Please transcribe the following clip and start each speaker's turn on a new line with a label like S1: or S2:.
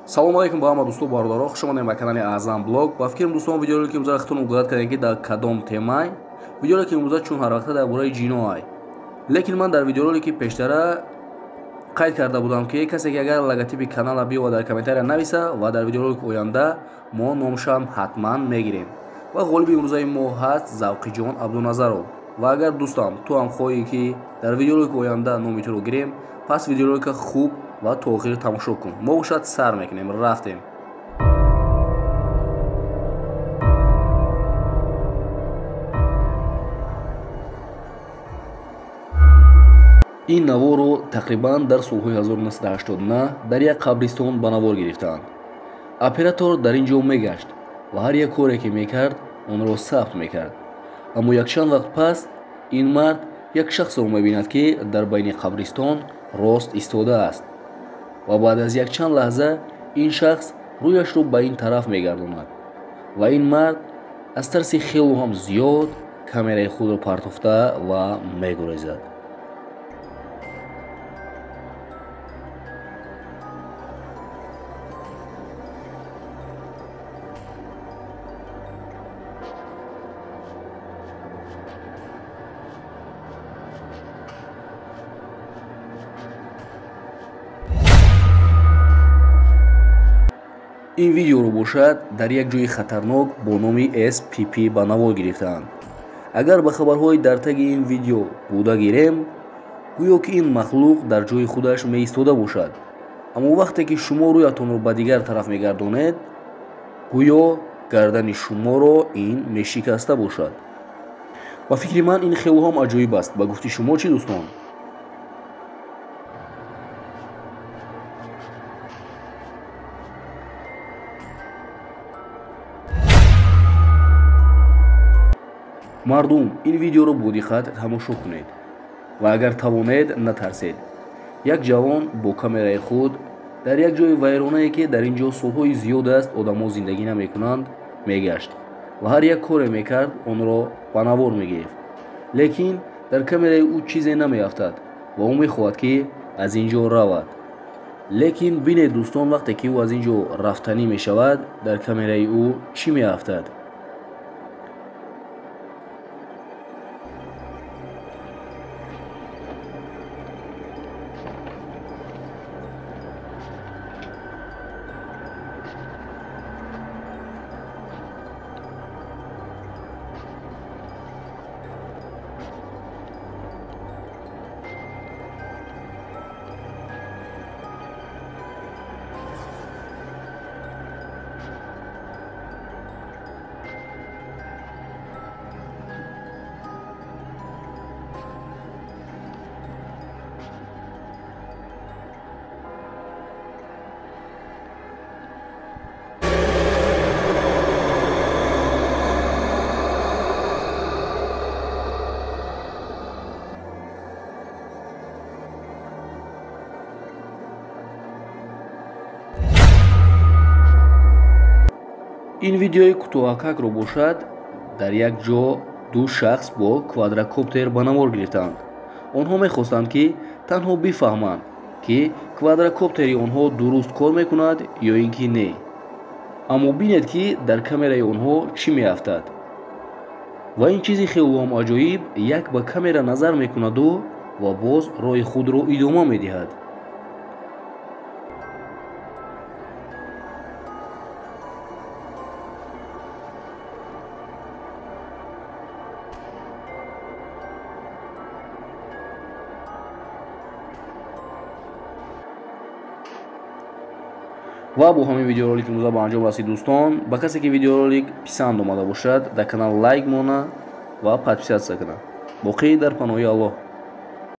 S1: салом алейкум ба ҳама дӯсту бародаро, хуш омадед ба канали Аъзам блог. Ба фикрам дӯстон видеое ки имрӯз хатон мугодат кардем ки дар кадом темай видеое ки имрӯз чун ҳар вақта дар бораи ҷино ай. Лекин ман дар видеое ки пештара қайд карда будам ки касе ки агар логотипи канала биёва дар комментария нависа ва дар видеое ки оянда мо номшам ҳатман мегирем. Ва ғолиби имрӯзаи мо ҳаст Завқиҷон Абдуназаров. Ва агар дӯстам ту ҳам хоҳӣ ки дар видеое ки оянда номи туро гирем, пас видеое ки хуб ва то охир тамошо кун. Мо бошад сар мекунем, рафтем. ин наворо тақрибан дар солҳои 1980 дар як қабристон ба навор гирифтаанд. Оператор дар ин ҷо мегашт ва ҳар як коре ки мекард онро сабт мекард. Аммо якчанд вақт пас ин мард як шахсро мебинад ки дар байни қабристон рост истодааст. ва баъд аз якчанд лаҳза ин шахс рӯяшро ба ин тараф мегардонад ва ин мард аз тарси хело ҳам зиёд камераи худро партофта ва мегурезад. ин видеоро бошад дар як ҷои хатарнок бо номи SPP ба навор гирифтаанд. Агар ба хабарҳои дар таги ин видео буда гирем, гӯё ки ин махлуқ дар ҷои худаш меистода бошад. Аммо вақте ки шумо рӯятонро ба дигар тараф мегардонед, гӯё гардани шуморо ин мешикаста бошад. ба фикри ман ин хело ҳам аҷоиб аст. Ба гуфти шумо чӣ дӯстон? мардум, ин видеоро бодиққат тамошо кунед ва агар тавонед натарсед. Як ҷавон бо камераи худ дар як ҷои вайронае ки дар ин ҷо солҳои зиёд аст одамо зиндагӣ намекунанд мегашт ва ҳар як коре мекард онро ба навор мегирифт. лекин дар камераи ӯ чизе намеафтад ва ӯ мехоҳад ки аз ин ҷо равад. лекин бинед дӯстон, вақте ки ӯ аз ин ҷо рафтанӣ мешавад, дар камераи ӯ чӣ меафтад? ин видеои кӯтоҳакакро бошад дар як ҷо ду шахс бо квадрокоптер ба навор гирифтанд. онҳо мехостанд ки танҳо бифаҳманд ки квадрокоптери онҳо дуруст кор мекунад ё ин ки не. аммо бинед ки дар камераи онҳо чӣ меафтад. ва ин чизи хелоам аҷоиб, як ба камера назар мекунаду ва боз роҳи худро идома медиҳад. ва бо ҳамин видеоролик имрӯза ба анҷом расид дӯстон. ба касе ки видеоролик писанд омада бошад, дар канал лайк мона ва подписатсия кунад. боқӣ дар паноҳи Аллоҳ.